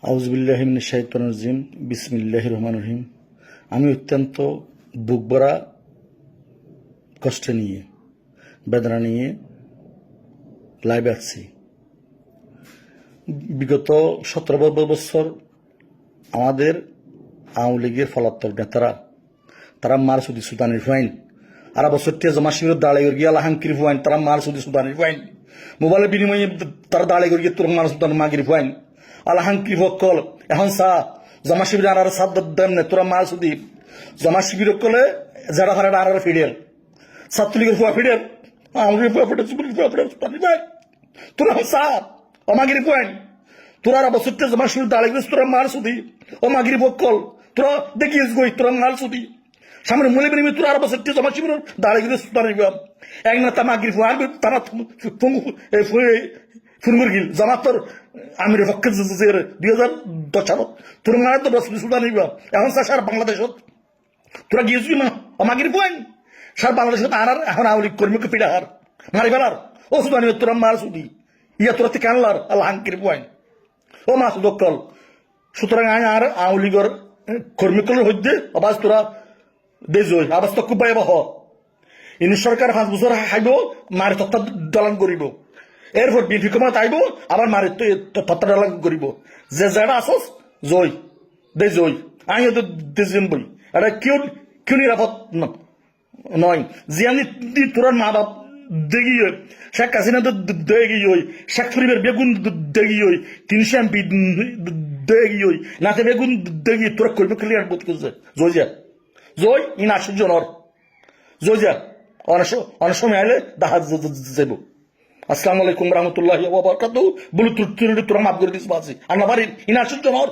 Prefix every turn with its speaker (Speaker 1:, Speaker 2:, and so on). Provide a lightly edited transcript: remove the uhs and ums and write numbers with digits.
Speaker 1: আউযুবিল্লাহি মিনাশ শাইতানির রাজিম বিসমিল্লাহির রহমানির রহিম। আমি অত্যন্ত বুকভরা কষ্ট নিয়ে বেদনা নিয়ে লাইভে আসছি। বিগত 17 বছর আমাদের আওয়ামী লীগের পলাতক নেতারা তারা মার সুদি সুদানির ফাইন আর বছরটি জমা শিবির দাঁড়িয়ে গিয়ে আলাহাঙ্কির ফাইন তারা মার সুদি সুদানির ফাইন মোবাইলের বিনিময়ে তারা দাঁড়িয়ে গিয়ে তোর মার সুদান মাগির ফাইন আলাহাঙ্কির ভক্কল এখন চা জমা শিবির আর সাত দেন নে তোরা মার সুদি জমা শিবির কলে যারা হারা আর ফিডেল ছাত্রলীগের ফুয়া ফিডেল আমাদের ফুয়া ফিডেল সুপুরি ফুয়া ফিডেল সুদানি ফাইন তোরা চা অমাগির ফাইন তোরা আর বছরটি জমা শিবির দাঁড়িয়ে গেছিস তোরা মার সুদি ও মাগির ভক্কল তোরা দেখিস গই তোরা মার সুদি সামনে মনে করি তোর আর বছর জমা শিবির দাঁড়িয়ে গেলে সুতার এক না তামা গির ফুয়ার তারা ফুনগুর গিল জামা তোর আমির পক্ষে 2010 সালত তোর মানে তো বছর সুদান এখন সার বাংলাদেশত তোরা গিয়েছিস না আমাগির ফুয়ান সার বাংলাদেশত আর এখন আওয়ামী লীগ কর্মীকে পিড়া হার মারি ফেলার ও সুদানি তোরা মার সুদি ইয়া তোরা তে কানলার আল্লাহ হাঙ্কির ফুয়ান ও মা সুদক্কল সুতরাং আর আওয়ামী লীগের কর্মীকলের হইতে আবাস তোরা দেজই আবাস তো খুব ভয়াবহ ইনি সরকার 5 বছর হাইব মারে তত্ত্ব দলান করিব এরপর বিএনপি ক্ষমতা আইব আবার মারে তত্ত্ব দলান করিব যে যারা আসস জয় দে জয় আমিও তো দেজন বই এটা কেউ নিরাপদ নয় জিয়ানি তোর মা বাপ দেখি শেখ হাসিনা তো দেখি শেখ ফরিবের বেগুন দেখি 300 এমপি দেখি নাতে বেগুন দেখি তোরা করবে ক্লিয়ার বোধ করছে জয় যা জয় ইন আশ্চর্য নর জয় যা অনেক সময় আইলে দেখা যাব। আসসালামু আলাইকুম রহমতুল্লাহি ওয়া বারাকাতুহু বলু তোরা মাফ করে দিস বাসি আর না পারি ইন আশ্চর্য নর।